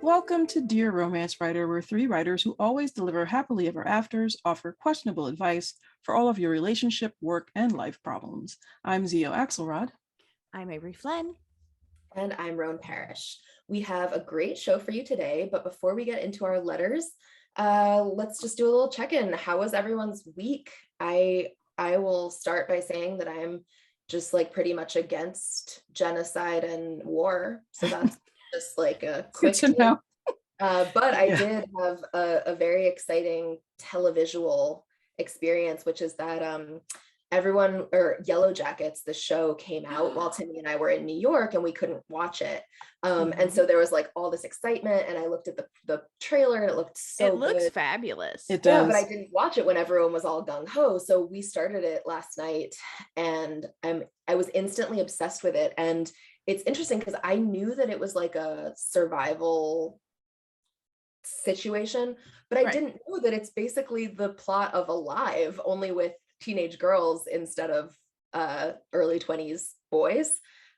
Welcome to Dear Romance Writer, where three writers who always deliver happily ever afters offer questionable advice for all of your relationship, work, and life problems. I'm Zio Axelrod. I'm Avery Flynn. And I'm Roan Parrish. We have a great show for you today, but before we get into our letters, let's just do a little check-in. How was everyone's week? I will start by saying that I'm just like pretty much against genocide and war. So that's just like a quick know. But I did have a very exciting televisual experience, which is that Yellow Jackets, the show, came out while Timmy and I were in New York and we couldn't watch it. And so there was like all this excitement, and I looked at the trailer and it looked so good. It looks fabulous. It does. Yeah, but I didn't watch it when everyone was all gung-ho. So we started it last night and I was instantly obsessed with it. And it's interesting because I knew that it was like a survival situation, but I didn't know that it's basically the plot of Alive, only with teenage girls instead of early 20s boys.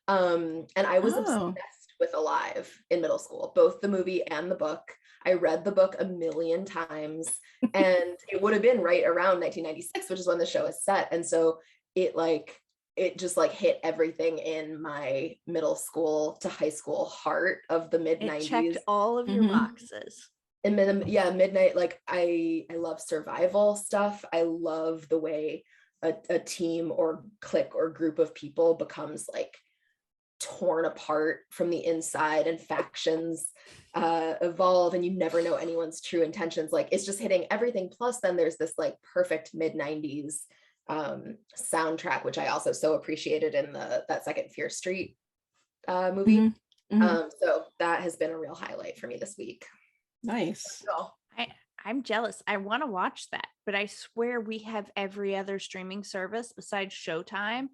And I was obsessed with Alive in middle school, both the movie and the book. I read the book 1,000,000 times, and it would have been right around 1996, which is when the show is set. And so it just like hit everything in my middle school to high school heart of the mid-90s. It checked all of your boxes. And midnight, like I love survival stuff. I love the way a team or clique or group of people becomes like torn apart from the inside, and factions evolve, and you never know anyone's true intentions. Like it's just hitting everything. Plus then there's this like perfect mid-90s soundtrack, which I also so appreciated in that second Fear Street movie. So that has been a real highlight for me this week. Nice. I'm jealous. I want to watch that, but I swear we have every other streaming service besides Showtime,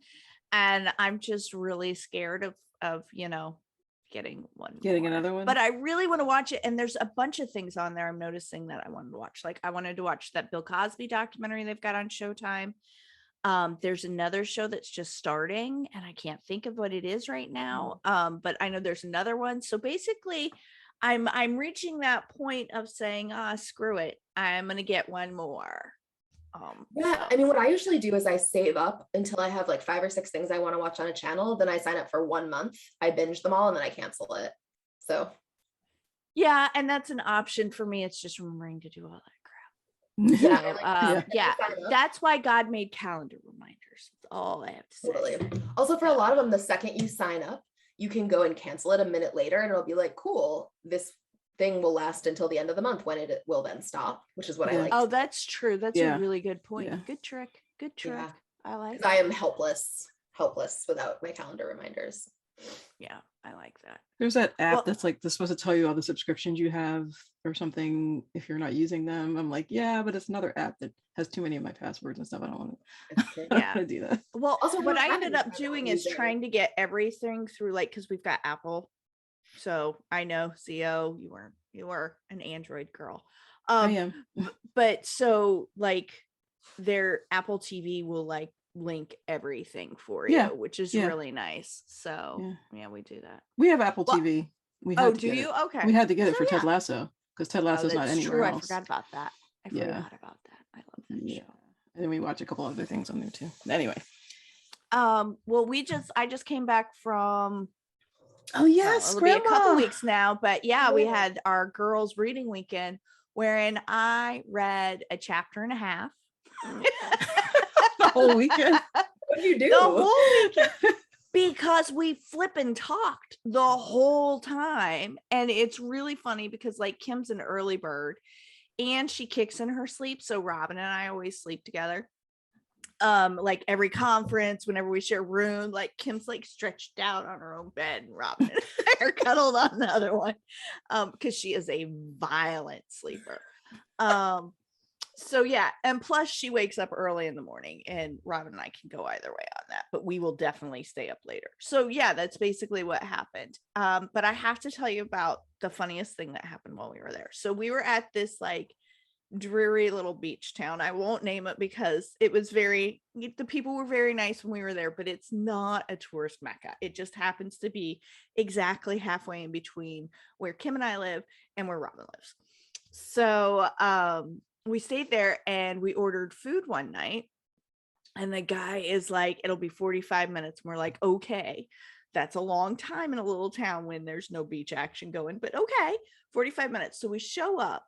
and I'm just really scared of getting another one. But I really want to watch it, and there's a bunch of things on there I'm noticing that I wanted to watch. Like I wanted to watch that Bill Cosby documentary they've got on Showtime. There's another show that's just starting, and I can't think of what it is right now. But I know there's another one. So basically, I'm reaching that point of saying, screw it, I'm gonna get one more. I mean, what I usually do is I save up until I have like 5 or 6 things I want to watch on a channel. Then I sign up for 1 month, I binge them all, and then I cancel it. So yeah, and that's an option for me. It's just remembering to do all that crap. That's why God made calendar reminders. That's all I have to say. Totally. Also, for a lot of them, the second you sign up, you can go and cancel it a minute later, and it'll be like, cool, this thing will last until the end of the month, when it will then stop, which is what I like. Oh, that's true. That's a really good point. Yeah. Good trick. Yeah. I like it. I am helpless without my calendar reminders. Yeah, I like that. There's that app that's like supposed to tell you all the subscriptions you have or something if you're not using them. I'm like, yeah, but it's another app that has too many of my passwords and stuff. I don't want to do that. Well, also what I ended up doing is trying to get everything through, like, because we've got Apple. So I know, Zio, you were an Android girl. I am. But so like their Apple TV will like link everything for you, which is really nice. So yeah, we do that. We have Apple TV. Do you? Okay. We had to get it for Ted Lasso, because Ted Lasso's not anywhere else. I forgot about that. I love that show. And then we watch a couple other things on there too. Anyway. Well, I just came back from it'll be a couple weeks now, but we had our girls' reading weekend wherein I read a chapter and a half. The whole weekend. What do you do? The whole weekend. Because we flippin' talked the whole time. And it's really funny because like Kim's an early bird and she kicks in her sleep. So Robin and I always sleep together. Like every conference, whenever we share room, like Kim's like stretched out on her own bed and Robin and I are cuddled on the other one. Because she is a violent sleeper. So yeah, and plus she wakes up early in the morning, and Robin and I can go either way on that, but we will definitely stay up later. So yeah, that's basically what happened. But I have to tell you about the funniest thing that happened while we were there. So we were at this like dreary little beach town. I won't name it because it was the people were very nice when we were there, but it's not a tourist mecca. It just happens to be exactly halfway in between where Kim and I live and where Robin lives. So we stayed there and we ordered food one night, and the guy is like, it'll be 45 minutes. And we're like, okay, that's a long time in a little town when there's no beach action going, but okay, 45 minutes. So we show up,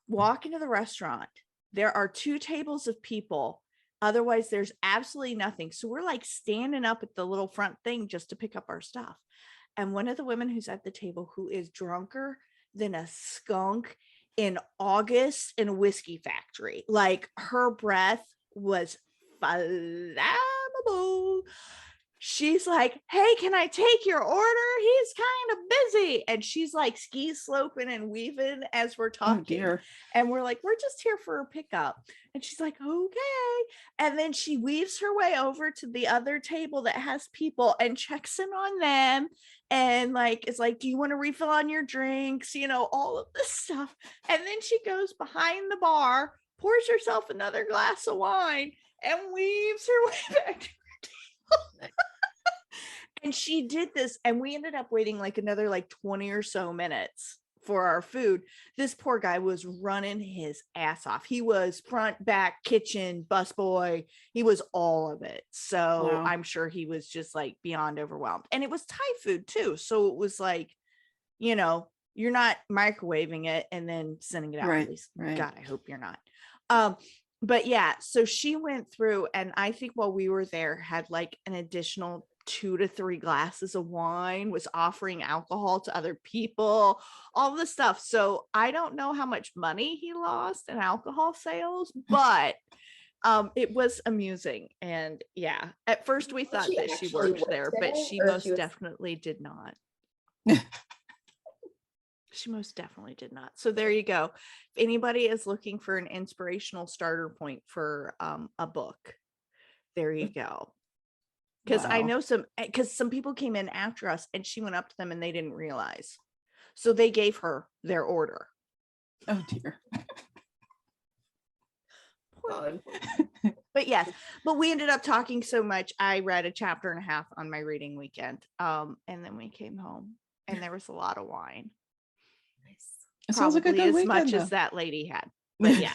walk into the restaurant. There are 2 tables of people. Otherwise, there's absolutely nothing. So we're like standing up at the little front thing just to pick up our stuff. And one of the women who's at the table, who is drunker than a skunk in August in a whiskey factory, like her breath was flammable. She's like, hey, can I take your order? He's kind of busy. And she's like ski sloping and weaving as we're talking. Oh, and we're like, we're just here for a pickup. And she's like, okay. And then she weaves her way over to the other table that has people and checks in on them. And like, it's like, do you want to refill on your drinks? You know, all of this stuff. And then she goes behind the bar, pours herself another glass of wine, and weaves her way back to her table. And she did this, and we ended up waiting like another like 20 or so minutes for our food. This poor guy was running his ass off. He was front, back, kitchen, busboy. He was all of it. So wow. I'm sure he was just like beyond overwhelmed. And it was Thai food too. So it was like, you know, you're not microwaving it and then sending it out. Right, at least, right. God, I hope you're not. But yeah, so she went through, and I think while we were there had like an additional 2 to 3 glasses of wine, was offering alcohol to other people, all this stuff. So I don't know how much money he lost in alcohol sales, but it was amusing. And yeah, at first we thought that she worked there, but she most definitely did not. She most definitely did not. So there you go. If anybody is looking for an inspirational starter point for a book, there you go. Because I know some people came in after us and she went up to them and they didn't realize. So they gave her their order. Oh dear. But yes, but we ended up talking so much. I read a chapter and a half on my reading weekend. And then we came home and there was a lot of wine. Nice. It sounds like a good weekend, much as that lady had. But yeah.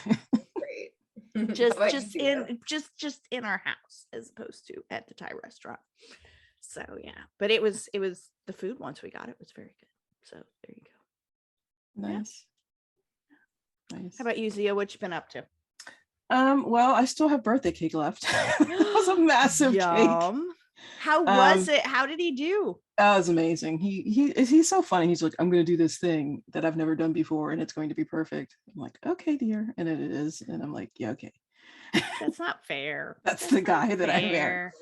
Great. just in our house as opposed to at the Thai restaurant. So yeah, but it was the food once we got it was very good. So there you go. Nice. Yeah. Nice. How about you, Zia? What you been up to? Well, I still have birthday cake left. It was a massive cake. How was it? How did he do? Oh, it was amazing. He's so funny. He's like, I'm going to do this thing that I've never done before, and it's going to be perfect. I'm like, okay, dear, and it is. And I'm like, yeah, okay. That's not fair. That's the guy that I married.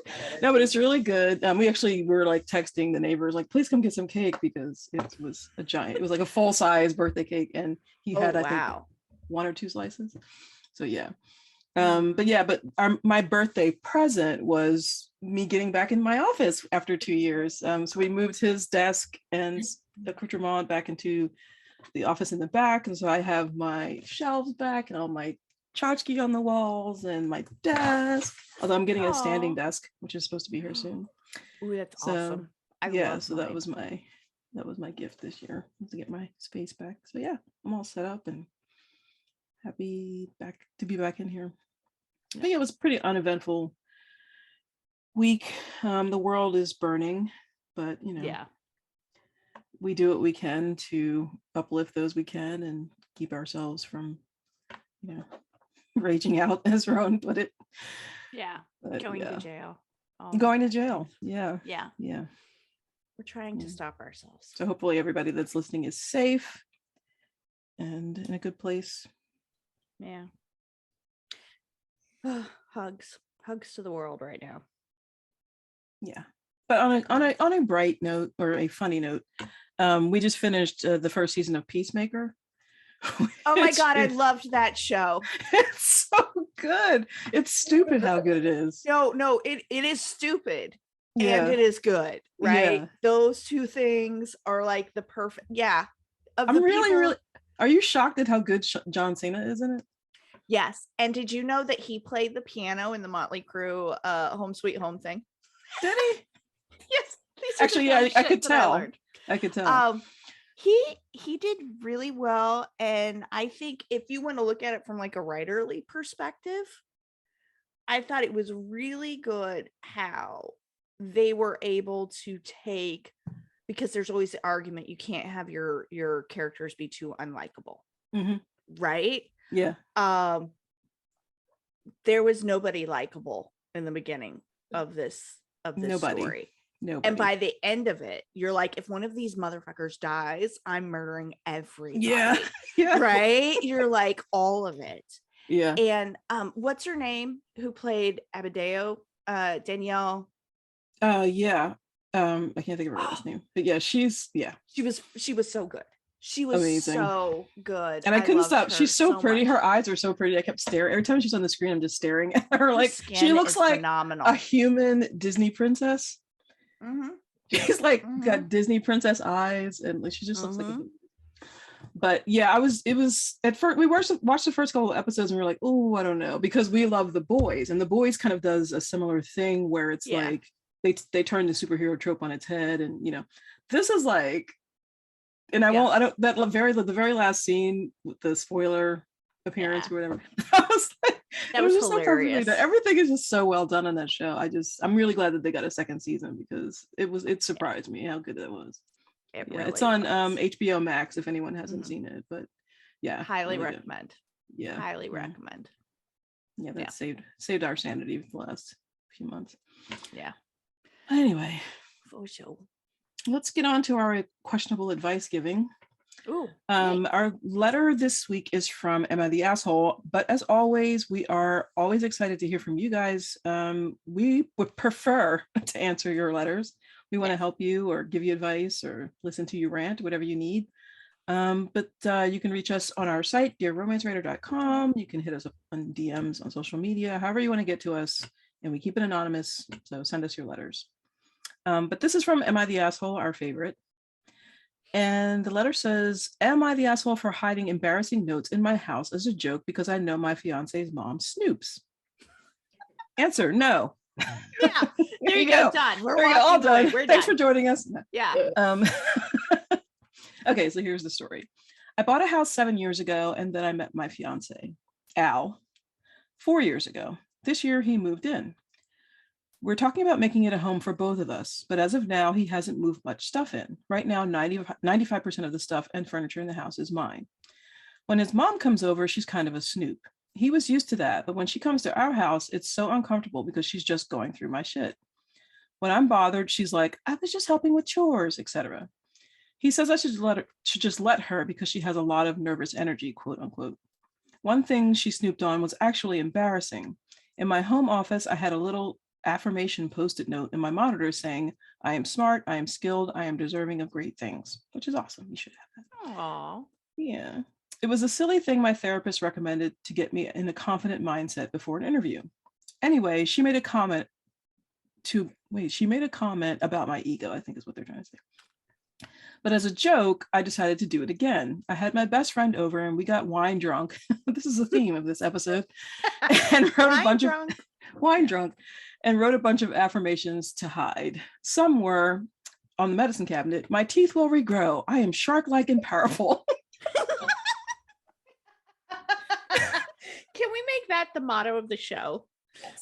No, but it's really good. We actually were like texting the neighbors, like, please come get some cake, because it was a giant. It was like a full size birthday cake, and he had I think 1 or 2 slices. So yeah. But my birthday present was me getting back in my office after 2 years. So we moved his desk and the accoutrement back into the office in the back. And so I have my shelves back and all my tchotchke on the walls and my desk. Although I'm getting a standing desk, which is supposed to be here soon. Ooh, that's awesome. So that was my gift this year, to get my space back. So yeah, I'm all set up and happy to be back in here. I think it was a pretty uneventful week. The world is burning, but we do what we can to uplift those we can and keep ourselves from, raging out, as Roan put it. Yeah, but, going to jail. Going to jail. Yeah. Yeah. Yeah. We're trying to stop ourselves. So hopefully everybody that's listening is safe and in a good place. Yeah. Hugs to the world right now. Yeah, but on a bright note, or a funny note, we just finished the first season of Peacemaker. Oh my God, I loved that show. It's so good. It's stupid how good it is. No, it is stupid and it is good, right? Yeah. Those two things are like the perfect. Yeah, I'm really Are you shocked at how good John Cena is in it? Yes. And did you know that he played the piano in the Motley Crue Home Sweet Home thing? Did he? Yes. Actually, yeah, I could tell. I could tell. He did really well, and I think if you want to look at it from like a writerly perspective, I thought it was really good how they were able to take, because there's always the argument you can't have your characters be too unlikable, right? Yeah. There was nobody likable in the beginning of this story. Nobody. And by the end of it, you're like, if one of these motherfuckers dies, I'm murdering everybody. Yeah. Right? You're like, all of it. Yeah. And what's her name who played Abadeo? Danielle. Yeah. I can't think of her last name. But yeah, she was so good. She was amazing. So good. And I couldn't stop. She's so pretty. Much. Her eyes are so pretty. I kept staring. Every time she's on the screen, I'm just staring at her. Like, she looks like phenomenal. A human Disney princess. She's like got Disney princess eyes, and like she just looks like but yeah, it was at first we watched the first couple of episodes and we were like, oh, I don't know, because we love The Boys, and The Boys kind of does a similar thing where it's like they turn the superhero trope on its head, and you know, this is like, and the very last scene with the spoiler appearance or whatever, that was just hilarious. Everything is just so well done on that show. I'm really glad that they got a second season, because it surprised me how good it was. Really it's on HBO Max if anyone hasn't seen it, but yeah, highly really recommend. Good. Yeah, highly recommend. Yeah, that saved our sanity the last few months. Yeah. Anyway, for sure. Let's get on to our questionable advice giving. Ooh, our letter this week is from Am I the Asshole? But as always, we are always excited to hear from you guys. We would prefer to answer your letters. We want to help you or give you advice or listen to you rant, whatever you need. But you can reach us on our site, dearromancewriter.com. You can hit us up on DMs on social media, however you want to get to us. And we keep it anonymous, so send us your letters. But this is from Am I the Asshole, our favorite. And the letter says, am I the asshole for hiding embarrassing notes in my house as a joke because I know my fiance's mom snoops? Answer, no. Yeah, there you go. Done. We're all done. Thanks for joining us. Yeah. Okay, so here's the story. I bought a house 7 years ago, and then I met my fiance, Al, 4 years ago. This year, he moved in. We're talking about making it a home for both of us, but as of now, he hasn't moved much stuff in. Right now, 95% of the stuff and furniture in the house is mine. When his mom comes over, she's kind of a snoop. He was used to that, but when she comes to our house, it's so uncomfortable because she's just going through my shit. When I'm bothered, she's like, I was just helping with chores, etc. He says I should just let her because she has a lot of nervous energy, quote unquote. One thing she snooped on was actually embarrassing. In my home office, I had a little affirmation post-it note in my monitor saying, I am smart, I am skilled, I am deserving of great things, which is awesome. You should have that. Aww. Yeah. It was a silly thing my therapist recommended to get me in a confident mindset before an interview. Anyway, she made a comment about my ego, I think is what they're trying to say. But as a joke, I decided to do it again. I had my best friend over and we got wine drunk. This is the theme of this episode. And wrote wine drunk. And wrote a bunch of affirmations to hide. Some were on the medicine cabinet. My teeth will regrow. I am shark-like and powerful. Can we make that the motto of the show?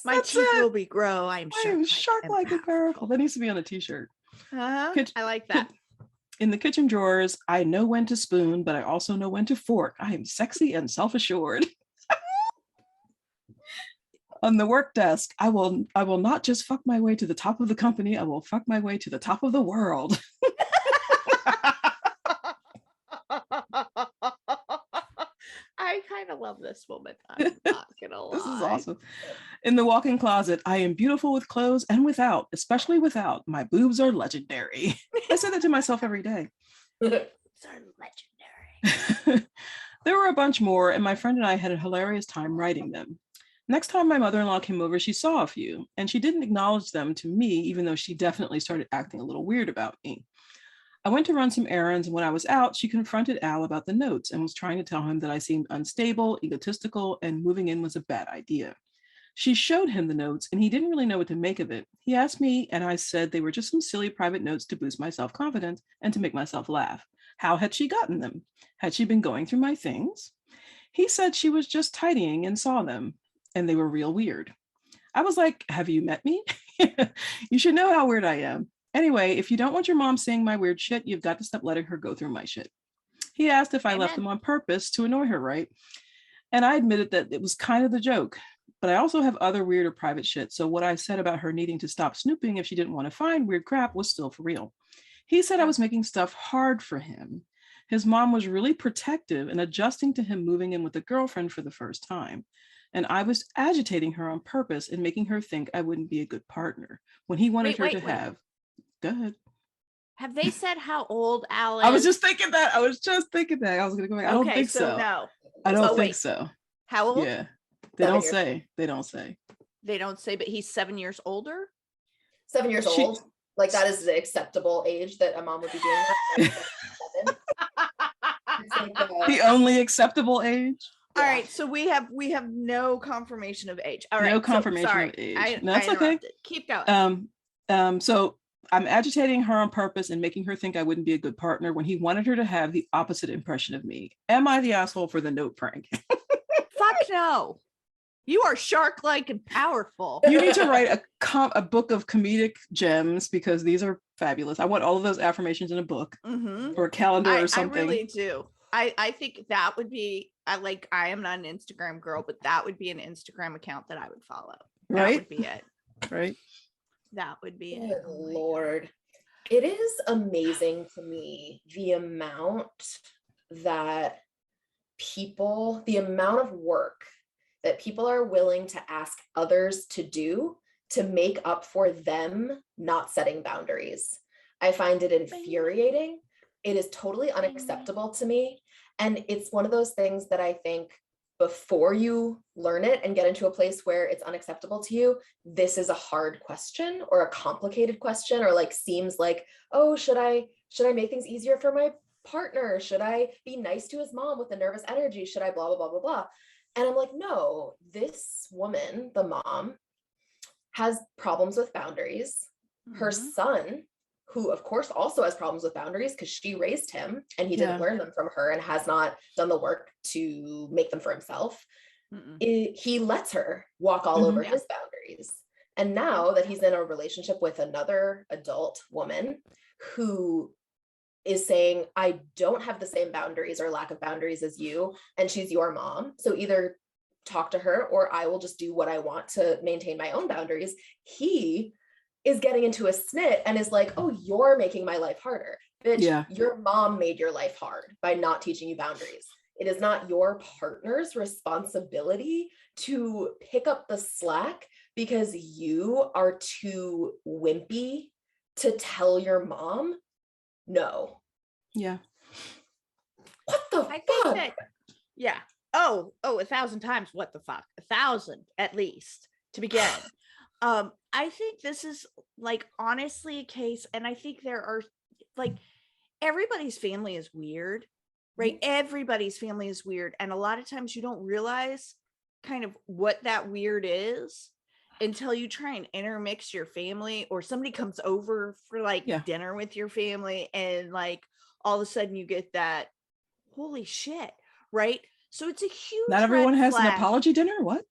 My teeth will regrow. I am shark-like and powerful. That needs to be on a t-shirt. I like that. In the kitchen drawers, I know when to spoon, but I also know when to fork. I am sexy and self-assured. On the work desk, I will not just fuck my way to the top of the company, I will fuck my way to the top of the world. I kind of love this woman. I'm not gonna lie. This is awesome. In the walk-in closet, I am beautiful with clothes and without, especially without. My boobs are legendary. I say that to myself every day. Boobs are legendary. There were a bunch more, and my friend and I had a hilarious time writing them. Next time my mother-in-law came over, she saw a few, and she didn't acknowledge them to me, even though she definitely started acting a little weird about me. I went to run some errands, and when I was out, she confronted Al about the notes and was trying to tell him that I seemed unstable, egotistical, and moving in was a bad idea. She showed him the notes, and he didn't really know what to make of it. He asked me, and I said they were just some silly private notes to boost my self-confidence and to make myself laugh. How had she gotten them? Had she been going through my things? He said she was just tidying and saw them, and they were real weird. I was like, have you met me? You should know how weird I am. Anyway, if you don't want your mom seeing my weird shit, you've got to stop letting her go through my shit. He asked if I left them on purpose to annoy her, right? And I admitted that it was kind of the joke. But I also have other weird or private shit. So what I said about her needing to stop snooping if she didn't want to find weird crap was still for real. He said I was making stuff hard for him. His mom was really protective and adjusting to him moving in with a girlfriend for the first time. And I was agitating her on purpose and making her think I wouldn't be a good partner when he wanted her to have. Go ahead. Have they said how old Al is? I was just thinking that. I was going to go back. I don't think so. No. I don't think so. How old? Yeah. They don't say. They don't say, but he's 7 years older? 7 years old. Like that is the acceptable age that a mom would be doing that. The only acceptable age? All right, so we have no confirmation of age. All right, no confirmation of age. That's okay. Keep going. So I'm agitating her on purpose and making her think I wouldn't be a good partner when he wanted her to have the opposite impression of me. Am I the asshole for the note prank? Fuck no. You are shark-like and powerful. You need to write a book of comedic gems because these are fabulous. I want all of those affirmations in a book or a calendar or something. I really do. I think that would be, I am not an Instagram girl, but that would be an Instagram account that I would follow. That would be it. Right. That would be Good it. Lord. It is amazing to me the amount of work that people are willing to ask others to do to make up for them not setting boundaries. I find it infuriating. It is totally unacceptable to me. And it's one of those things that I think before you learn it and get into a place where it's unacceptable to you, this is a hard question or a complicated question, or like seems like, oh, should I make things easier for my partner? Should I be nice to his mom with a nervous energy? Should I blah, blah, blah, blah, blah. And I'm like, no, this woman, the mom, has problems with boundaries. Her son, who of course also has problems with boundaries because she raised him and he didn't learn them from her and has not done the work to make them for himself. He lets her walk all over his boundaries. And now that he's in a relationship with another adult woman who is saying, I don't have the same boundaries or lack of boundaries as you, and she's your mom. So either talk to her or I will just do what I want to maintain my own boundaries. He is getting into a snit and is like, oh, you're making my life harder. Bitch, your mom made your life hard by not teaching you boundaries. It is not your partner's responsibility to pick up the slack because you are too wimpy to tell your mom no. Yeah. What the fuck? Oh, 1,000 times what the fuck? 1,000 at least to begin. I think this is like honestly a case, and I think there are like everybody's family is weird, right? Everybody's family is weird, and a lot of times you don't realize kind of what that weird is until you try and intermix your family, or somebody comes over for like dinner with your family, and like all of a sudden you get that holy shit, right? So it's a huge not everyone has an apology dinner. What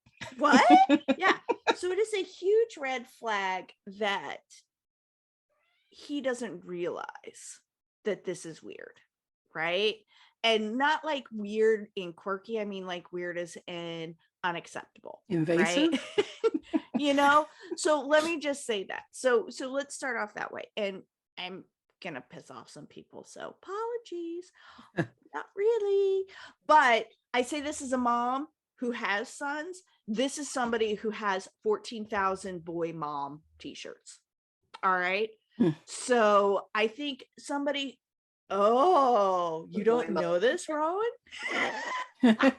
yeah, so it is a huge red flag that he doesn't realize that this is weird, right? And not like weird and quirky, I mean like weird as in unacceptable, invasive, right? So let me just say that. So let's start off that way, and I'm gonna piss off some people, so apologies. Not really, but I say this as a mom who has sons. This is somebody who has 14,000 boy mom t-shirts. All right. So I think somebody, you don't know this, Rowan? I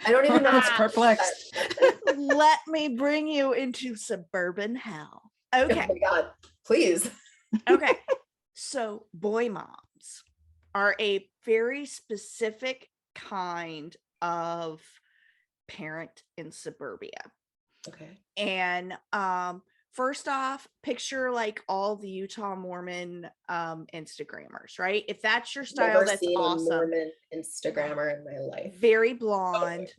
don't even know. It's perplexed. Let me bring you into suburban hell. Okay. Oh my God, please. Okay. So boy moms, are a very specific kind of parent in suburbia. Okay. And first off, picture like all the Utah Mormon Instagrammers, right? If that's your style, Never that's seen awesome. a Mormon Instagrammer in my life. Very blonde, okay.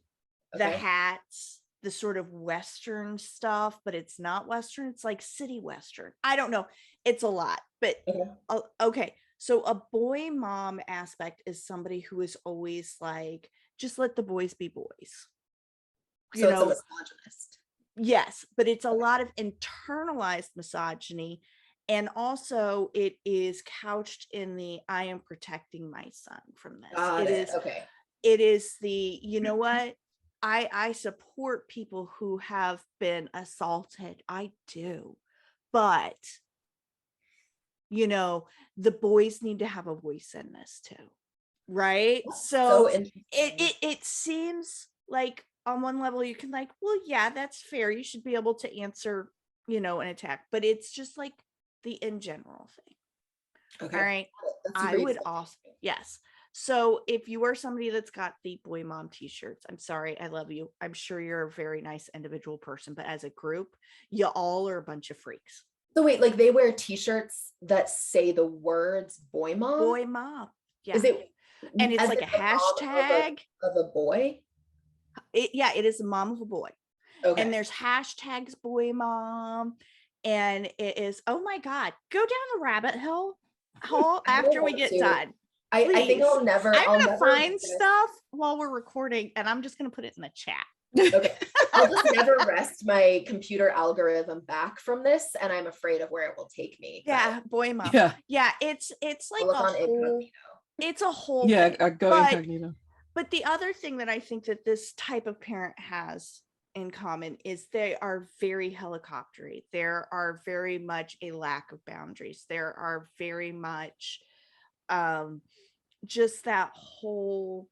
The hats, the sort of Western stuff, but it's not Western. It's like city Western. I don't know. It's a lot, but okay. So a boy mom aspect is somebody who is always like, just let the boys be boys. So it's a misogynist. Yes, but it's a lot of internalized misogyny. And also it is couched in the, I am protecting my son from this. It is the, you know what? I support people who have been assaulted. I do. But, you know, the boys need to have a voice in this too. Right? So it seems like on one level you can like, well, yeah, that's fair. You should be able to answer, you know, an attack, but it's just like the in general thing. Okay. All right. I would also, yes. So if you are somebody that's got the boy mom t-shirts, I'm sorry, I love you. I'm sure you're a very nice individual person, but as a group, you all are a bunch of freaks. So wait, like they wear t-shirts that say the words boy mom? Boy mom. Yeah. Is it? And it's like a hashtag of a boy? It is the mom of a boy. Okay. And there's hashtags boy mom. And it is, oh my God, go down the rabbit hole after we get done. I think I'm gonna find stuff while we're recording and I'm just gonna put it in the chat. Okay. I'll just never rest my computer algorithm back from this, and I'm afraid of where it will take me. Yeah, boy mom. Yeah, it's like a whole incognito. It's a whole thing. Go incognito. But the other thing that I think that this type of parent has in common is they are very helicoptery. There are very much a lack of boundaries. There are very much just that whole,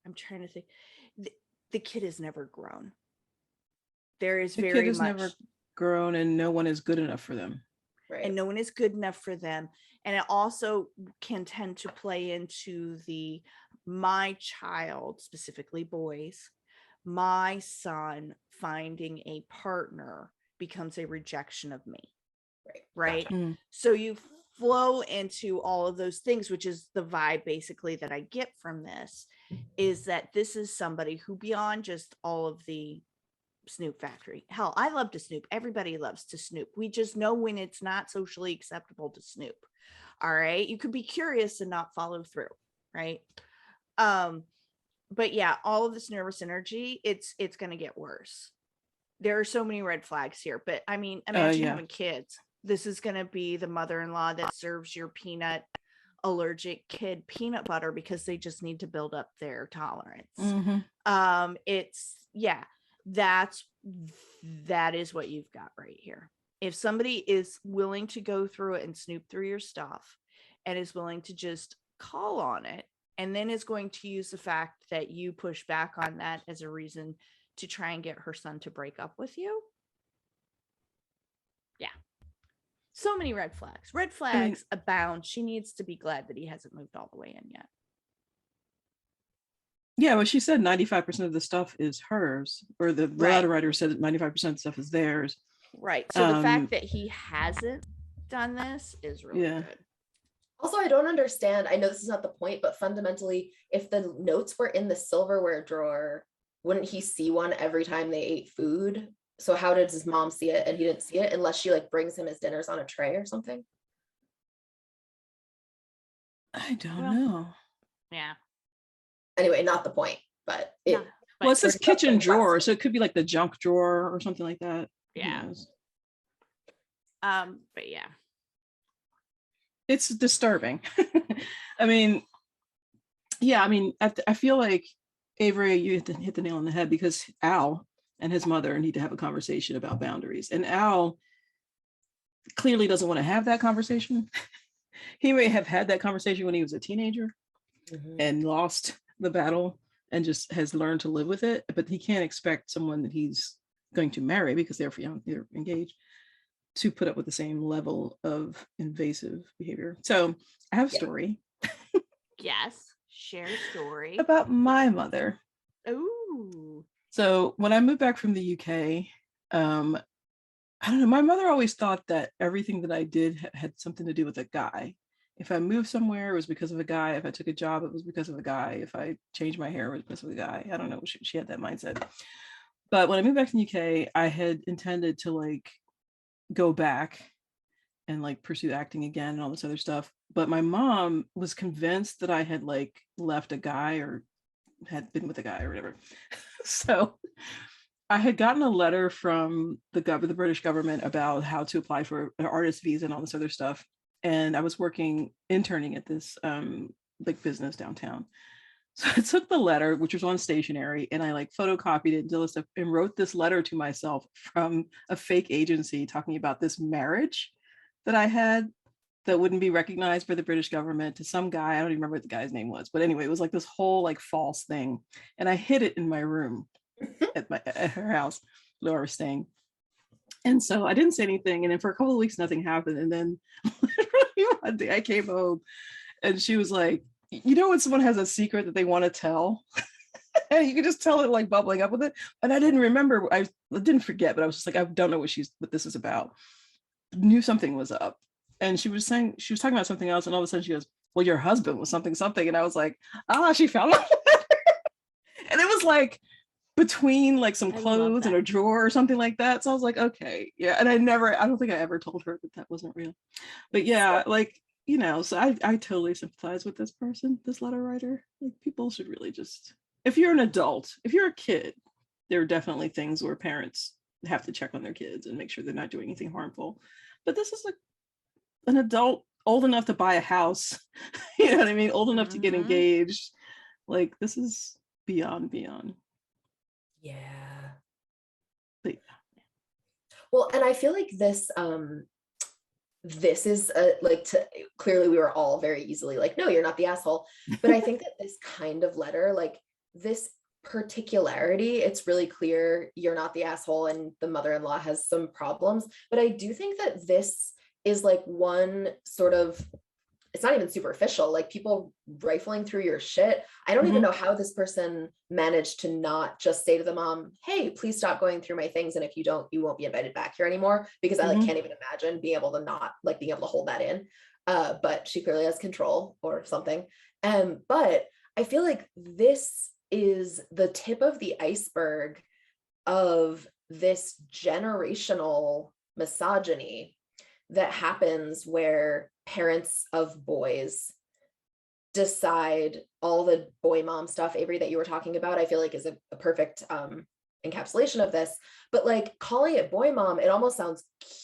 I'm trying to think, the kid is never grown. There is very much. The kid is never grown and no one is good enough for them. Right. And no one is good enough for them. And it also can tend to play into the, my child, specifically boys, my son finding a partner becomes a rejection of me. Right. Gotcha. Mm. So you flow into all of those things, which is the vibe basically that I get from this, is that this is somebody who, beyond just all of the snoop factory, hell, I love to snoop, everybody loves to snoop, we just know when it's not socially acceptable to snoop. All right, you could be curious and not follow through, right? But yeah, all of this nervous energy, it's going to get worse. There are so many red flags here, but I mean, imagine having kids. This is going to be the mother-in-law that serves your peanut allergic kid peanut butter because they just need to build up their tolerance. Mm-hmm. That is what you've got right here. If somebody is willing to go through it and snoop through your stuff and is willing to just call on it, and then is going to use the fact that you push back on that as a reason to try and get her son to break up with you. Yeah. So many red flags. Red flags abound. She needs to be glad that he hasn't moved all the way in yet. Yeah, well, she said 95% of the stuff is hers, or the letter writer said that 95% of the stuff is theirs. Right. So the fact that he hasn't done this is really good. Also, I don't understand. I know this is not the point, but fundamentally, if the notes were in the silverware drawer, wouldn't he see one every time they ate food? So how did his mom see it and he didn't see it unless she like brings him his dinners on a tray or something? I don't know. Yeah. Anyway, not the point, but it says kitchen drawer, so it could be like the junk drawer or something like that. Yeah. But yeah. It's disturbing. I mean, I feel like Avery, you hit the nail on the head, because Al and his mother need to have a conversation about boundaries. And Al clearly doesn't want to have that conversation. He may have had that conversation when he was a teenager and lost the battle and just has learned to live with it. But he can't expect someone that he's going to marry, because they're young, they're engaged, to put up with the same level of invasive behavior. So I have a story. Yes, share a story about my mother. Ooh. So when I moved back from the UK, I don't know, my mother always thought that everything that I did had something to do with a guy. If I moved somewhere, it was because of a guy. If I took a job, it was because of a guy. If I changed my hair, it was because of a guy. I don't know. She had that mindset. But when I moved back to the UK, I had intended to like go back and like pursue acting again and all this other stuff. But my mom was convinced that I had like left a guy or had been with a guy or whatever. So I had gotten a letter from the British government about how to apply for an artist visa and all this other stuff. And I was interning at this big business downtown. So I took the letter, which was on stationery, and I like photocopied it and did this stuff and wrote this letter to myself from a fake agency talking about this marriage that I had that wouldn't be recognized by the British government to some guy. I don't even remember what the guy's name was, but anyway, it was like this whole like false thing. And I hid it in my room at her house, Laura was staying. And so I didn't say anything. And then for a couple of weeks, nothing happened. And then one day I came home and she was like, you know, when someone has a secret that they want to tell, and you can just tell it like bubbling up with it. And I didn't remember, I didn't forget, but I was just like, I don't know what this is about. Knew something was up. And she was talking about something else. And all of a sudden she goes, well, your husband was something. And I was like, she found out. And it was like between like some clothes in a drawer or something like that. So I was like, okay, yeah. And I don't think I ever told her that wasn't real. But yeah, like, you know, so I totally sympathize with this person, this letter writer. Like people should really just, if you're an adult, if you're a kid, there are definitely things where parents have to check on their kids and make sure they're not doing anything harmful. But this is like an adult old enough to buy a house, you know what I mean? Old enough to get engaged. Like this is beyond. Yeah. But, well, and I feel like this is clearly we were all very easily like, no, you're not the asshole. But I think that this kind of letter, like this particularity, it's really clear you're not the asshole and the mother-in-law has some problems. But I do think that this is like one sort of, it's not even superficial, like people rifling through your shit. I don't even know how this person managed to not just say to the mom, hey, please stop going through my things. And if you don't, you won't be invited back here anymore, because I like can't even imagine being able to hold that in. But she clearly has control or something. But I feel like this is the tip of the iceberg of this generational misogyny that happens where parents of boys decide all the boy mom stuff, Avery, that you were talking about, I feel like is a perfect encapsulation of this. But like calling it boy mom, it almost sounds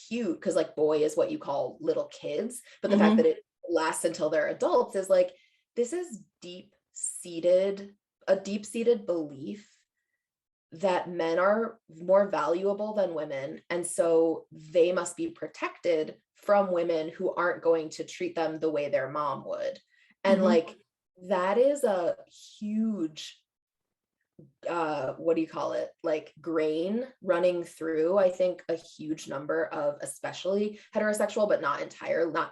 cute because like boy is what you call little kids, but the fact that it lasts until they're adults is like, this is a deep-seated belief that men are more valuable than women, and so they must be protected from women who aren't going to treat them the way their mom would. And like that is a huge like grain running through, I think, a huge number of especially heterosexual, but not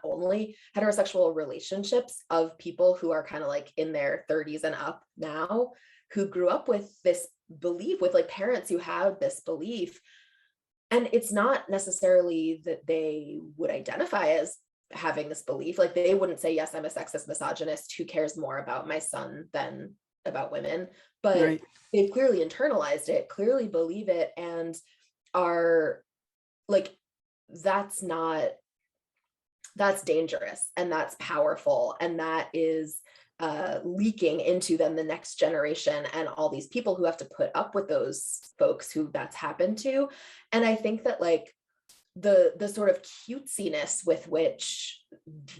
only heterosexual relationships of people who are kind of like in their 30s and up now, who grew up with this belief, with like parents who have this belief. And it's not necessarily that they would identify as having this belief. Like they wouldn't say, yes, I'm a sexist misogynist who cares more about my son than about women, but they've clearly internalized it, clearly believe it, and are like, that's dangerous, and that's powerful, and that is leaking into then the next generation and all these people who have to put up with those folks who that's happened to. And I think that like the sort of cutesiness with which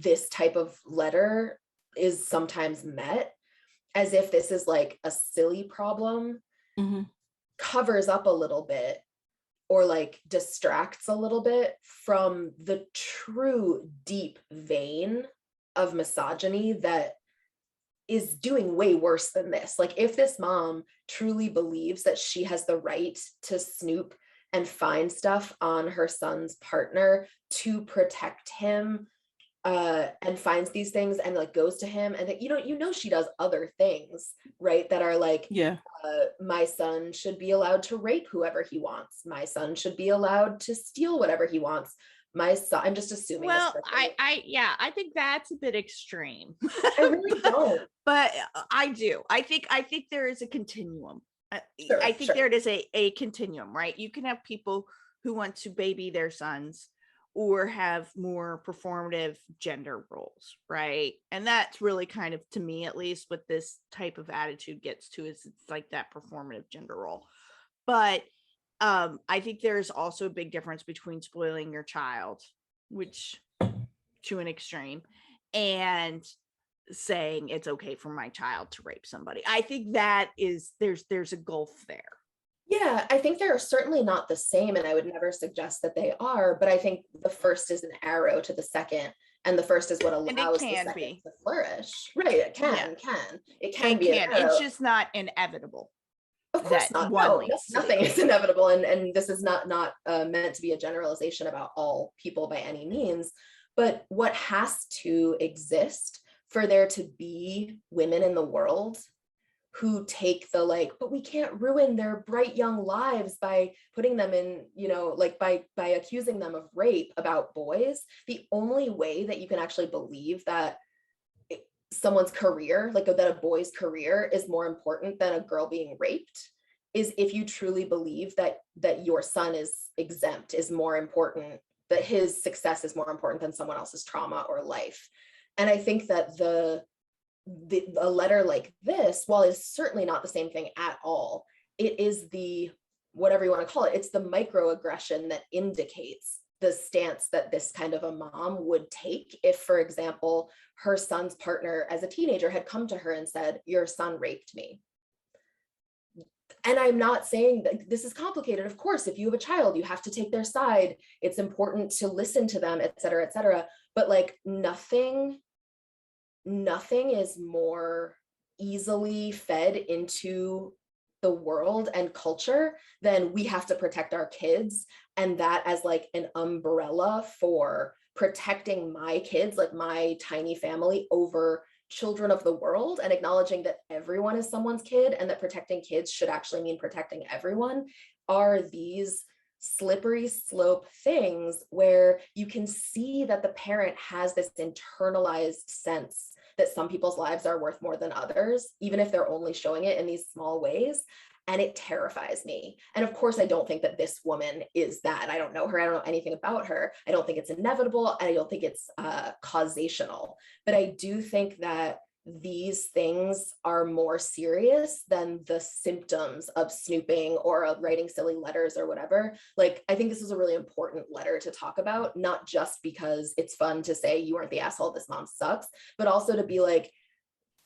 this type of letter is sometimes met, as if this is like a silly problem, covers up a little bit or like distracts a little bit from the true deep vein of misogyny that is doing way worse than this. Like if this mom truly believes that she has the right to snoop and finds stuff on her son's partner to protect him, and finds these things and like goes to him, and she does other things, right, that are like, yeah, my son should be allowed to rape whoever he wants, my son should be allowed to steal whatever he wants, my son, I'm just assuming. Well, I think that's a bit extreme. I really don't. But I think there is a continuum. Sure, I think there is a continuum, right? You can have people who want to baby their sons or have more performative gender roles, right? And that's really kind of, to me at least, what this type of attitude gets to, is it's like that performative gender role. But I think there's also a big difference between spoiling your child, which to an extreme, and saying it's okay for my child to rape somebody. I think that is, there's a gulf there. Yeah, I think they're certainly not the same, and I would never suggest that they are, but I think the first is an arrow to the second, and the first is what allows the second to flourish. Right, it can be an arrow. It's just not inevitable. Of course not. No, nothing is inevitable, and this is not meant to be a generalization about all people by any means, but what has to exist for there to be women in the world who take the like, but we can't ruin their bright young lives by putting them in, like by accusing them of rape about boys. The only way that you can actually believe that someone's career, like that a boy's career is more important than a girl being raped, is if you truly believe that your son is exempt, is more important, that his success is more important than someone else's trauma or life. And I think that a letter like this, while it's certainly not the same thing at all, it is the, whatever you want to call it, it's the microaggression that indicates the stance that this kind of a mom would take if, for example, her son's partner as a teenager had come to her and said, your son raped me. And I'm not saying that this is complicated. Of course, if you have a child, you have to take their side. It's important to listen to them, et cetera, et cetera. But like nothing is more easily fed into the world and culture than we have to protect our kids, and that as like an umbrella for protecting my kids, like my tiny family, over children of the world, and acknowledging that everyone is someone's kid and that protecting kids should actually mean protecting everyone, are these slippery slope things where you can see that the parent has this internalized sense that some people's lives are worth more than others, even if they're only showing it in these small ways. And it terrifies me. And of course, I don't think that this woman is that. I don't know her. I don't know anything about her. I don't think it's inevitable. And I don't think it's causational. But I do think that these things are more serious than the symptoms of snooping or of writing silly letters or whatever. Like, I think this is a really important letter to talk about, not just because it's fun to say you aren't the asshole, this mom sucks, but also to be like,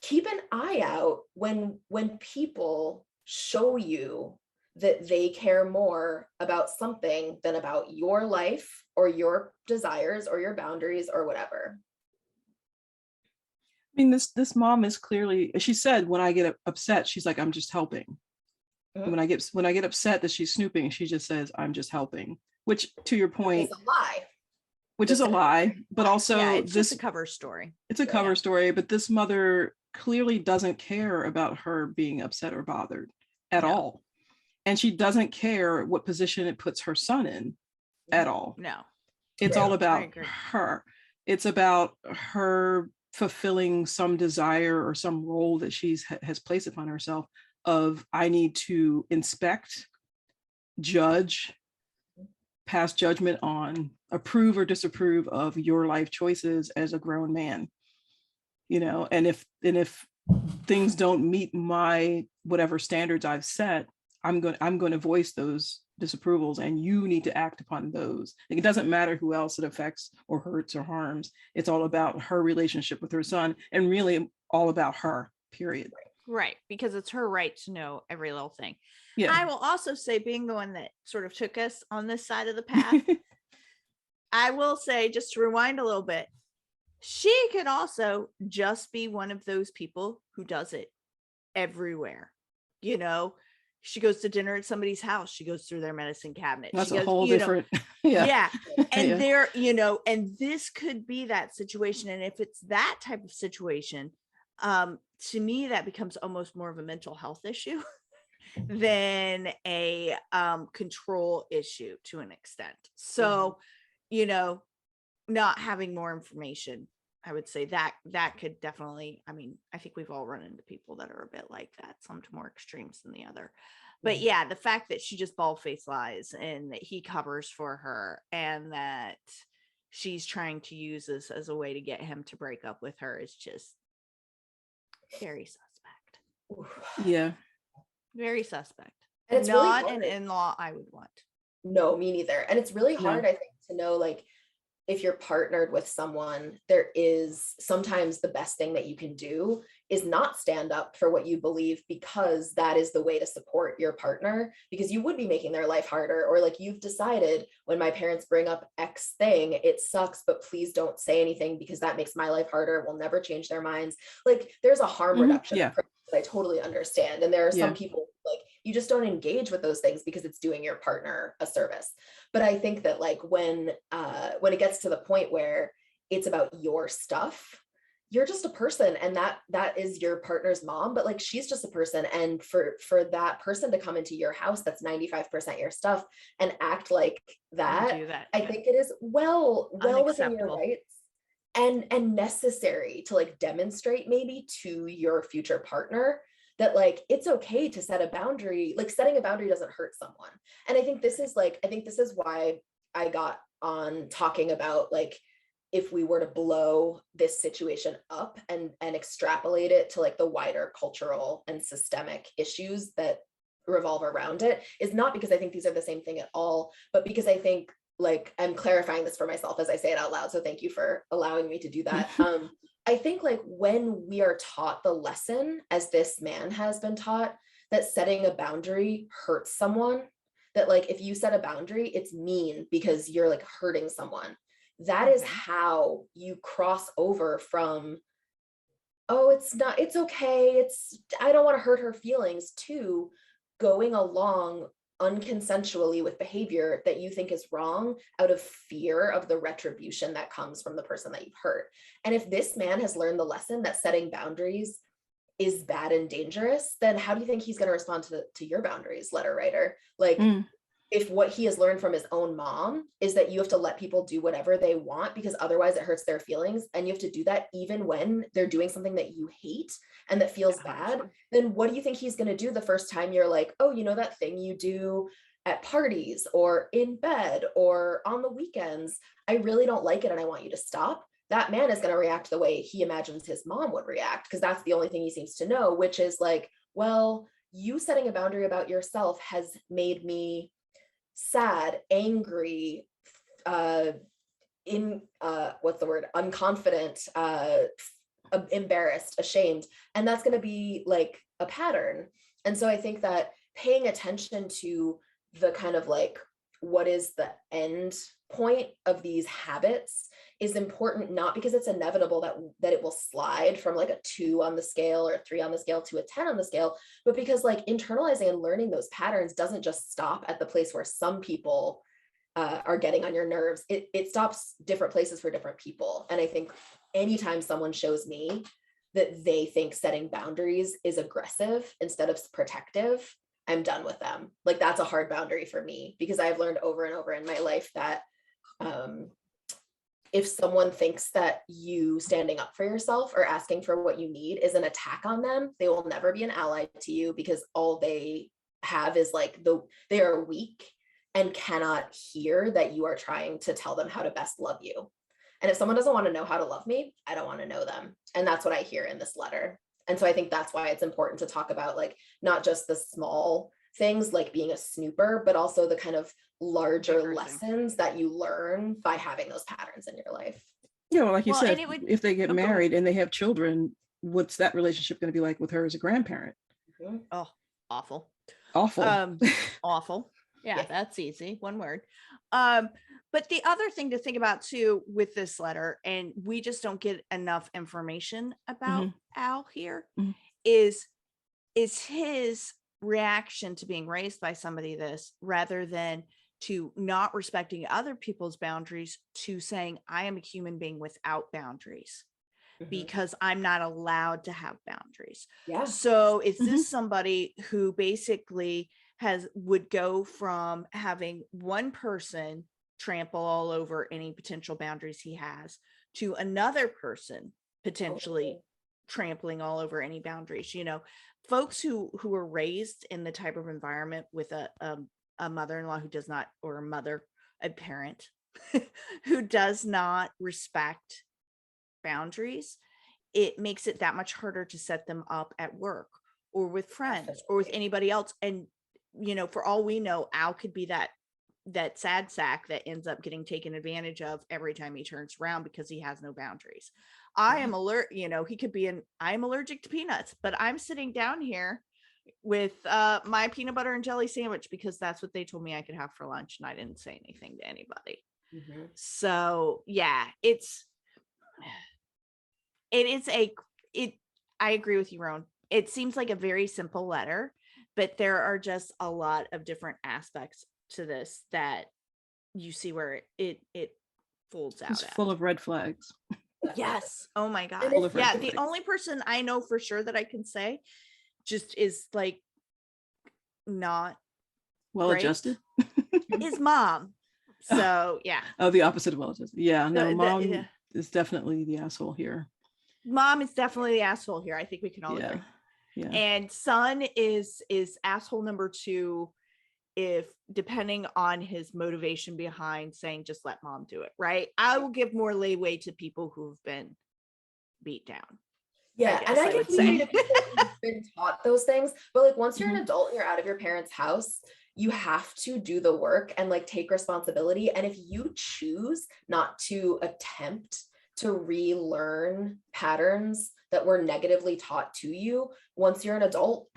keep an eye out when people show you that they care more about something than about your life or your desires or your boundaries or whatever. I mean, this mom is clearly, she said, when I get upset, she's like, I'm just helping. Mm-hmm. When I get upset that she's snooping, she just says, I'm just helping, which, to your point, is a lie. Which is a lie, but also it's just a cover story. It's a cover story, but this mother clearly doesn't care about her being upset or bothered at all. And she doesn't care what position it puts her son in at all. No. It's all about her. It's about her fulfilling some desire or some role that has placed upon herself of, I need to inspect, judge, pass judgment on, approve or disapprove of your life choices as a grown man, and if things don't meet my whatever standards I've set, I'm going to voice those disapprovals, and you need to act upon those. Like, it doesn't matter who else it affects or hurts or harms. It's all about her relationship with her son, and really all about her, period. Right, because it's her right to know every little thing. Yeah. I will also say, being the one that sort of took us on this side of the path, I will say, just to rewind a little bit, she could also just be one of those people who does it everywhere. she goes to dinner at somebody's house, she goes through their medicine cabinet. That's she goes, a whole different yeah. And yeah. there, you know, and this could be that situation. And if it's that type of situation, to me, that becomes almost more of a mental health issue than a control issue to an extent. So, you know, not having more information, I would say that could definitely, I mean, I think we've all run into people that are a bit like that, some to more extremes than the other. But yeah, the fact that she just bald-faced lies and that he covers for her and that she's trying to use this as a way to get him to break up with her is just very suspect. Yeah. Very suspect. And it's not really an in-law I would want. No, me neither. And it's really hard, I think, to know, like, if you're partnered with someone, there is sometimes the best thing that you can do is not stand up for what you believe, because that is the way to support your partner, because you would be making their life harder. Or like, you've decided, when my parents bring up X thing, it sucks, but please don't say anything because that makes my life harder. We'll never change their minds. Like, there's a harm reduction approach that I totally understand. And there are some people, like, you just don't engage with those things because it's doing your partner a service. But I think that, like, when it gets to the point where it's about your stuff, you're just a person, and that is your partner's mom, but like, she's just a person. And for that person to come into your house that's 95% your stuff and act like that, I think it is well within your rights and necessary to like demonstrate maybe to your future partner that like, it's okay to set a boundary. Like, setting a boundary doesn't hurt someone. And I think this is why I got on talking about, like, if we were to blow this situation up and extrapolate it to like the wider cultural and systemic issues that revolve around it, is not because I think these are the same thing at all, but because I think, like, I'm clarifying this for myself as I say it out loud, so thank you for allowing me to do that. I think, like, when we are taught the lesson, as this man has been taught, that setting a boundary hurts someone, that like, if you set a boundary, it's mean because you're like hurting someone. That is how you cross over from, oh, it's okay, I don't want to hurt her feelings, to going along unconsensually with behavior that you think is wrong out of fear of the retribution that comes from the person that you've hurt. And if this man has learned the lesson that setting boundaries is bad and dangerous, then how do you think he's going to respond to your boundaries, letter writer? Like, if what he has learned from his own mom is that you have to let people do whatever they want because otherwise it hurts their feelings, and you have to do that even when they're doing something that you hate and that feels bad, then what do you think he's going to do the first time you're like, oh, you know, that thing you do at parties or in bed or on the weekends, I really don't like it and I want you to stop? That man is going to react the way he imagines his mom would react, because that's the only thing he seems to know, which is like, well, you setting a boundary about yourself has made me sad, angry, unconfident, embarrassed, ashamed. And that's going to be like a pattern. And so I think that paying attention to the kind of like, what is the end point of these habits is important, not because it's inevitable that it will slide from like a 2 on the scale or a 3 on the scale to a 10 on the scale, but because like internalizing and learning those patterns doesn't just stop at the place where some people are getting on your nerves. It stops different places for different people. And I think anytime someone shows me that they think setting boundaries is aggressive instead of protective, I'm done with them. Like, that's a hard boundary for me, because I've learned over and over in my life that if someone thinks that you standing up for yourself or asking for what you need is an attack on them, they will never be an ally to you, because all they have is like they are weak and cannot hear that you are trying to tell them how to best love you. And if someone doesn't want to know how to love me, I don't want to know them. And that's what I hear in this letter. And so I think that's why it's important to talk about, like, not just the small things like being a snooper, but also the kind of larger lessons that you learn by having those patterns in your life. Yeah, well, like you said, if they get married and they have children, what's that relationship going to be like with her as a grandparent? Oh, awful. Awful. Yeah, that's easy. One word. But the other thing to think about too with this letter, and we just don't get enough information about Al here, is his reaction to being raised by somebody this, rather than to not respecting other people's boundaries, to saying I am a human being without boundaries because I'm not allowed to have boundaries. Yeah. So is this somebody who basically would go from having one person trample all over any potential boundaries he has to another person potentially trampling all over any boundaries? You know, folks who are raised in the type of environment with a mother-in-law who does not, or a parent who does not respect boundaries, it makes it that much harder to set them up at work or with friends or with anybody else. And, you know, for all we know, Al could be that sad sack that ends up getting taken advantage of every time he turns around because he has no boundaries. I am alert, you know, he could be I'm allergic to peanuts, but I'm sitting down here with my peanut butter and jelly sandwich because that's what they told me I could have for lunch, and I didn't say anything to anybody. So yeah, I agree with you, Roan. It seems like a very simple letter, but there are just a lot of different aspects to this that you see where it folds out. It's full of red flags. Yes. Oh my God. Yeah. The only person I know for sure that I can say just is like not well adjusted is mom. So yeah. Oh, the opposite of well adjusted. Yeah. No, mom is definitely the asshole here. Mom is definitely the asshole here. I think we can all agree. Yeah. And son is asshole number 2, if depending on his motivation behind saying just let mom do it, right? I will give more leeway to people who've been beat down. Yeah, and I give leeway to people who've been taught those things, but like once you're an adult and you're out of your parents' house, you have to do the work and like take responsibility. And if you choose not to attempt to relearn patterns that were negatively taught to you, once you're an adult,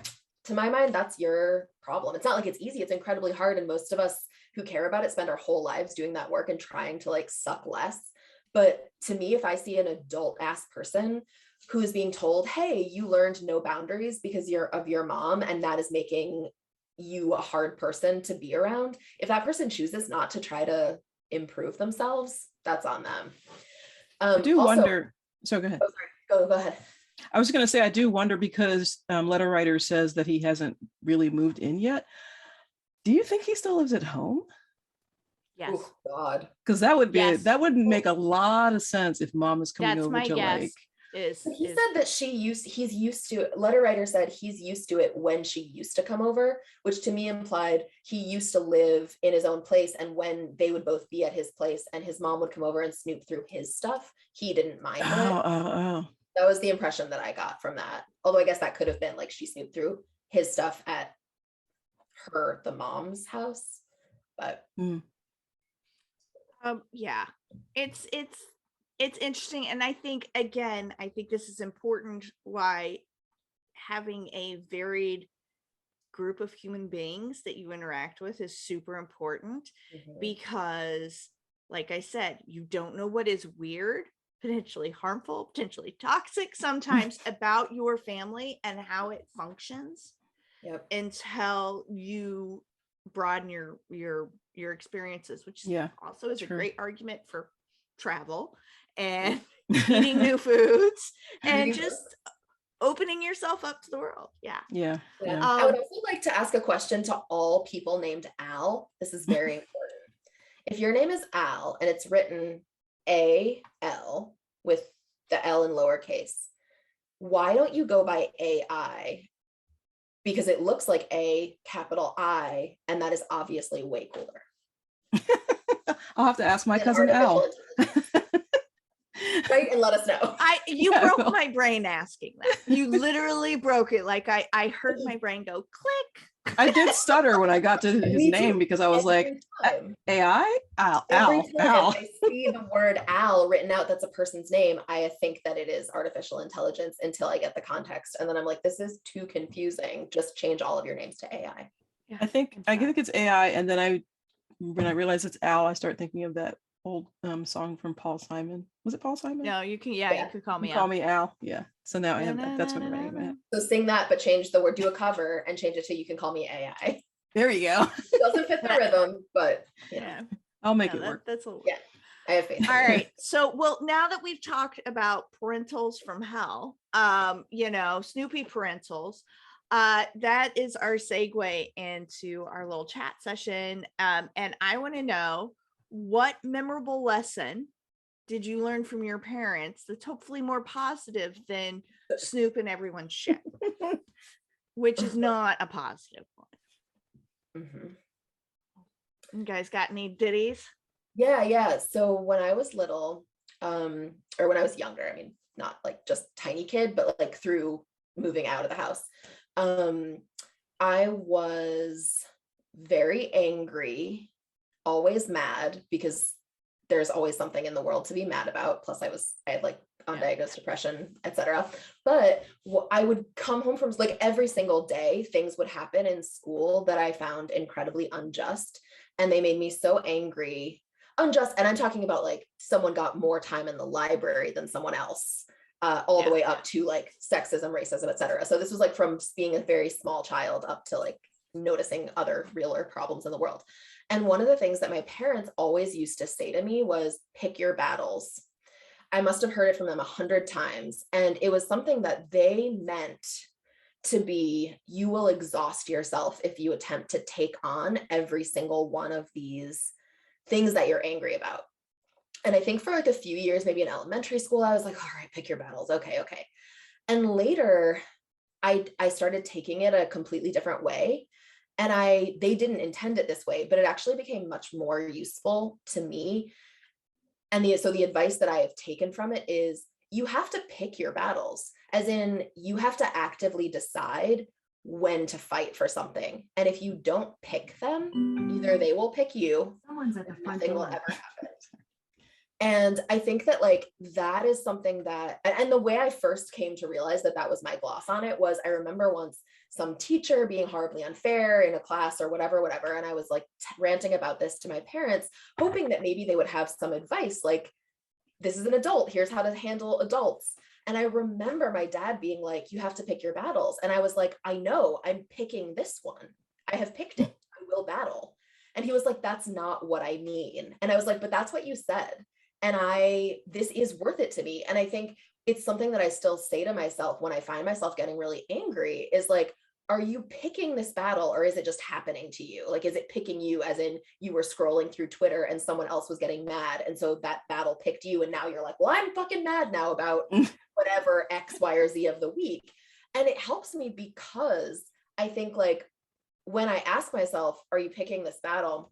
to my mind, that's your problem. It's not like it's easy, it's incredibly hard. And most of us who care about it spend our whole lives doing that work and trying to like suck less. But to me, if I see an adult ass person who is being told, hey, you learned no boundaries because you're of your mom, and that is making you a hard person to be around, if that person chooses not to try to improve themselves, that's on them. I do wonder. So go ahead. Oh, sorry. Go ahead. I was going to say, I do wonder because letter writer says that he hasn't really moved in yet. Do you think he still lives at home? Yes. Oh God. Because that would be that would make a lot of sense if mom is coming over to like. He said that he's used to it. Letter writer said he's used to it when she used to come over, which to me implied he used to live in his own place, and when they would both be at his place and his mom would come over and snoop through his stuff, he didn't mind it. That was the impression that I got from that. Although I guess that could have been like she snooped through his stuff at the mom's house. But yeah, it's interesting. And I think, again, this is important, why having a varied group of human beings that you interact with is super important, because like I said, you don't know what is weird, potentially harmful, potentially toxic sometimes about your family and how it functions until you broaden your experiences, which also is a great argument for travel and eating new foods and just opening yourself up to the world. Yeah. I would also like to ask a question to all people named Al. This is very important. If your name is Al and it's written A-L with the L in lowercase, why don't you go by AI? Because it looks like A capital I, and that is obviously way cooler. I'll have to ask my cousin Al. Right, and let us know. You broke my brain asking that. You literally broke it. Like I heard my brain go click. I did stutter when I got to his name because I was like, AI? Al. I see the word Al written out, that's a person's name, I think that it is artificial intelligence until I get the context. And then I'm like, this is too confusing. Just change all of your names to AI. I think it's AI. And then when I realize it's Al, I start thinking of that old song from Paul Simon. Was it Paul Simon? No, you can. Yeah, you could call me. Call me Al. Yeah. So now I have that. That's what I'm writing about. So sing that, but change the word. Do a cover and change it to "You can call me AI." There you go. It doesn't fit the rhythm, but yeah, I'll make it work. That's a yeah. I have faith. All right. So, well, now that we've talked about parentals from hell, Snoopy parentals, that is our segue into our little chat session. And I want to know, what memorable lesson did you learn from your parents that's hopefully more positive than Snoop and everyone's shit, which is not a positive one. Mm-hmm. You guys got any ditties? Yeah. So when I was little, or when I was younger, I mean, not like just tiny kid, but like through moving out of the house, I was very angry, always mad, because there's always something in the world to be mad about. Plus I had like undiagnosed depression, etc. But I would come home from like every single day, things would happen in school that I found incredibly unjust. And they made me so angry. Unjust, and I'm talking about like someone got more time in the library than someone else, all the way up to like sexism, racism, etc. So this was like from being a very small child up to like noticing other realer problems in the world. And one of the things that my parents always used to say to me was, pick your battles. I must have heard it from them 100 times. And it was something that they meant to be, you will exhaust yourself if you attempt to take on every single one of these things that you're angry about. And I think for like a few years, maybe in elementary school, I was like, all right, pick your battles. Okay. And later I started taking it a completely different way. And they didn't intend it this way, but it actually became much more useful to me. And so the advice that I have taken from it is, you have to pick your battles, as in you have to actively decide when to fight for something. And if you don't pick them, either they will pick you, someone's at the front nothing door. will ever happen. And I think that like that is something that, and the way I first came to realize that that was my gloss on it was, I remember once some teacher being horribly unfair in a class or whatever, and I was like ranting about this to my parents, hoping that maybe they would have some advice, like, this is an adult, here's how to handle adults. And I remember my dad being like, you have to pick your battles. And I was like, I know, I'm picking this one. I have picked it. I will battle. And he was like, that's not what I mean. And I was like, but that's what you said. And this is worth it to me. And I think it's something that I still say to myself when I find myself getting really angry, is like, are you picking this battle, or is it just happening to you? Like, is it picking you, as in you were scrolling through Twitter and someone else was getting mad, and so that battle picked you, and now you're like, well, I'm fucking mad now about whatever X, Y, or Z of the week. And it helps me, because I think like when I ask myself, are you picking this battle?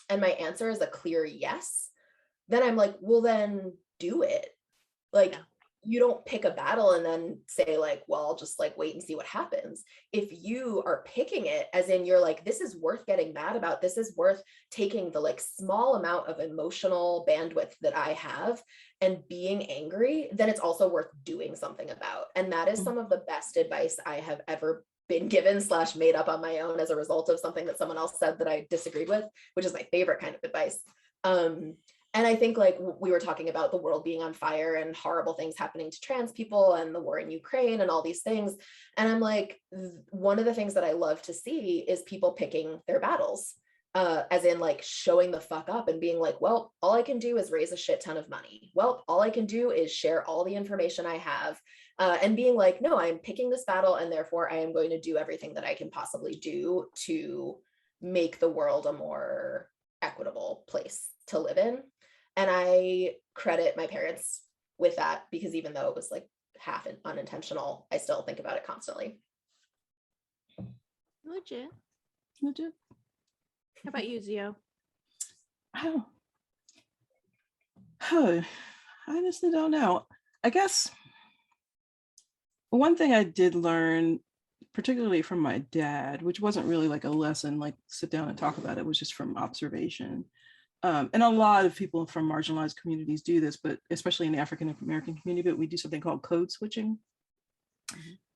And my answer is a clear yes, then I'm like, well, then do it. Like, you don't pick a battle and then say like, well, I'll just like wait and see what happens. If you are picking it, as in you're like, this is worth getting mad about, this is worth taking the like small amount of emotional bandwidth that I have and being angry, then it's also worth doing something about. And that is some of the best advice I have ever been given / made up on my own as a result of something that someone else said that I disagreed with, which is my favorite kind of advice. And I think like we were talking about the world being on fire and horrible things happening to trans people and the war in Ukraine and all these things. And I'm like, one of the things that I love to see is people picking their battles, as in like showing the fuck up and being like, well, all I can do is raise a shit ton of money. Well, all I can do is share all the information I have, and being like, no, I'm picking this battle, and therefore I am going to do everything that I can possibly do to make the world a more equitable place to live in. And I credit my parents with that, because even though it was like half unintentional, I still think about it constantly. Legit. How about you, Zio? Oh, I honestly don't know. I guess one thing I did learn, particularly from my dad, which wasn't really like a lesson, like sit down and talk about it, was just from observation. And a lot of people from marginalized communities do this, but especially in the African American community, but we do something called code switching,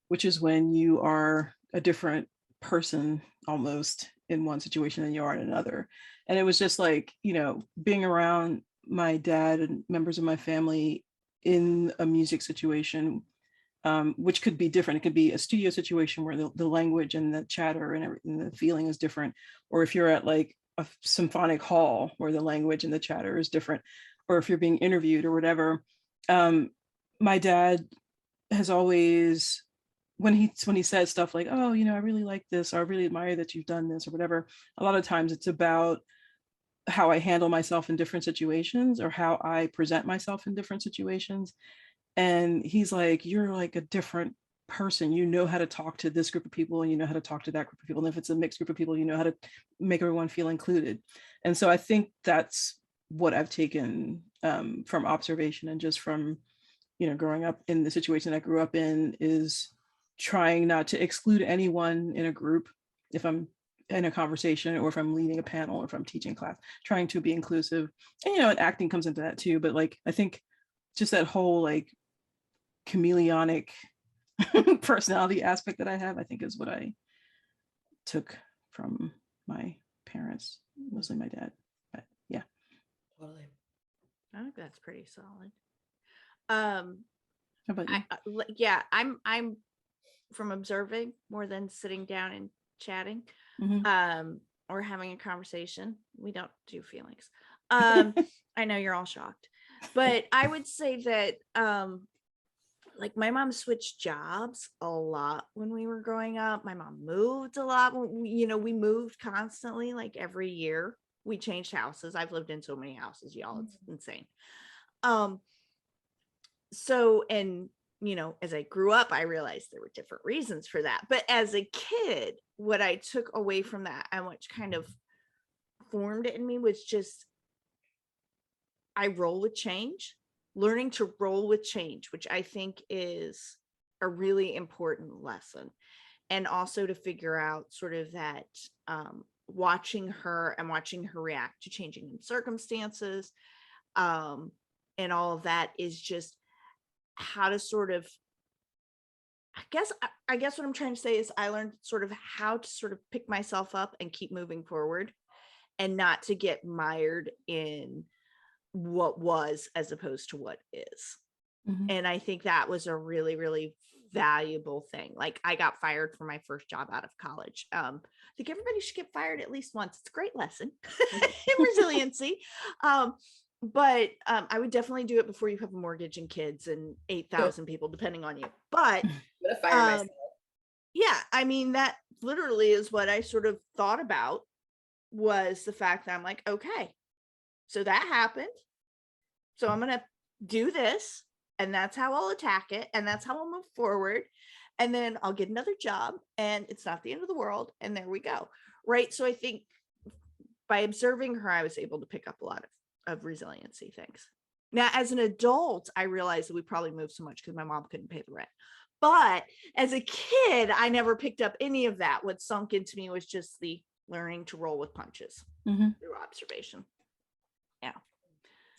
which is when you are a different person almost in one situation than you are in another. And it was just like, being around my dad and members of my family in a music situation, which could be different. It could be a studio situation where the language and the chatter and everything, the feeling is different. Or if you're at like a symphonic hall where the language and the chatter is different, or if you're being interviewed or whatever. My dad has always, when he says stuff like, oh, I really like this, or I really admire that you've done this or whatever, a lot of times it's about how I handle myself in different situations or how I present myself in different situations. And he's like, you're like a different person. You know how to talk to this group of people, and you know how to talk to that group of people. And if it's a mixed group of people, you know how to make everyone feel included. And so I think that's what I've taken from observation and just from, growing up in the situation I grew up in, is trying not to exclude anyone in a group if I'm in a conversation, or if I'm leading a panel, or if I'm teaching class, trying to be inclusive. And, and acting comes into that too. But like, I think just that whole like chameleonic personality aspect that I have, I think is what I took from my parents, mostly my dad. But yeah. Totally. I think that's pretty solid. How about you? I'm from observing more than sitting down and chatting, or having a conversation. We don't do feelings. I know you're all shocked, but I would say that like my mom switched jobs a lot when we were growing up. My mom moved a lot. We moved constantly, like every year we changed houses. I've lived in so many houses, y'all, it's insane. So, and as I grew up, I realized there were different reasons for that. But as a kid, what I took away from that and what kind of formed it in me was just, I roll with change, learning to roll with change, which I think is a really important lesson. And also to figure out sort of that, watching her react to changing circumstances, and all of that is just how to sort of, I guess what I'm trying to say is I learned sort of how to sort of pick myself up and keep moving forward, and not to get mired in what was as opposed to what is. And I think that was a really, really valuable thing. Like I got fired from my first job out of college. I think everybody should get fired at least once. It's a great lesson in resiliency. But I would definitely do it before you have a mortgage and kids and 8,000 people depending on you. But yeah, I mean, that literally is what I sort of thought about, was the fact that I'm like, okay, so that happened, so I'm gonna do this, and that's how I'll attack it, and that's how I'll move forward, and then I'll get another job, and it's not the end of the world, and there we go. Right. So I think by observing her, I was able to pick up a lot of resiliency things. Now, as an adult, I realized that we probably moved so much because my mom couldn't pay the rent. But as a kid, I never picked up any of that. What sunk into me was just the learning to roll with punches through observation.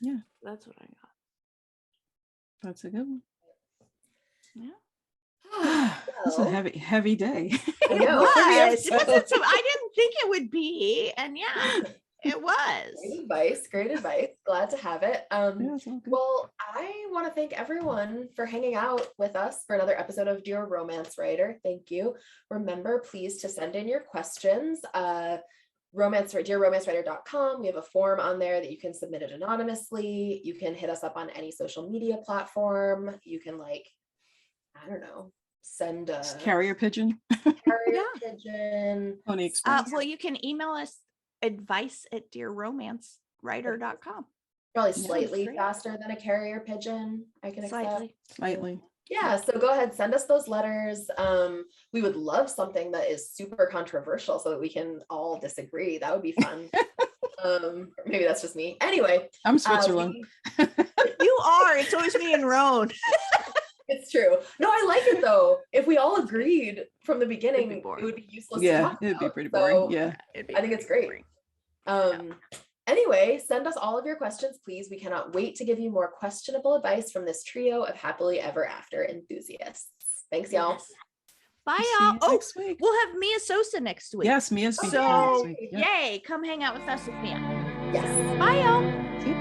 Yeah. That's what I got. That's a good one. Yeah. It's a heavy day. It was. It wasn't so, I didn't think it would be. And yeah, it was. Great advice. Glad to have it. Well, I want to thank everyone for hanging out with us for another episode of Dear Romance Writer. Thank you. Remember, please, to send in your questions. dearromancewriter.com. We have a form on there that you can submit it anonymously. You can hit us up on any social media platform. You can send a carrier pigeon. Pigeon. Pony Express. Well, you can email us advice@dearromancewriter.com. Probably slightly faster than a carrier pigeon. I can accept. Slightly. Yeah, so go ahead, send us those letters. We would love something that is super controversial so that we can all disagree. That would be fun. Maybe that's just me. Anyway, I'm Switzerland. You are. It's always me and Roan. It's true. No, I like it though. If we all agreed from the beginning, it would be useless. Yeah, it'd be pretty boring. Yeah, I think it's great. Anyway, send us all of your questions, please. We cannot wait to give you more questionable advice from this trio of happily ever after enthusiasts. Thanks, y'all. Yes. Bye, y'all. Next week. We'll have Mia Sosa next week. Yes, Mia's speaking next week. Yay, come hang out with us with Mia. Yes. Bye, y'all. See you.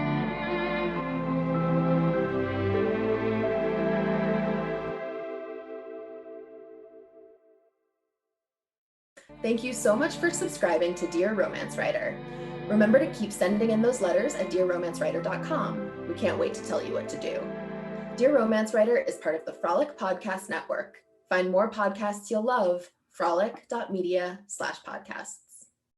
Thank you so much for subscribing to Dear Romance Writer. Remember to keep sending in those letters at dearromancewriter.com. We can't wait to tell you what to do. Dear Romance Writer is part of the Frolic Podcast Network. Find more podcasts you'll love, frolic.media/podcasts.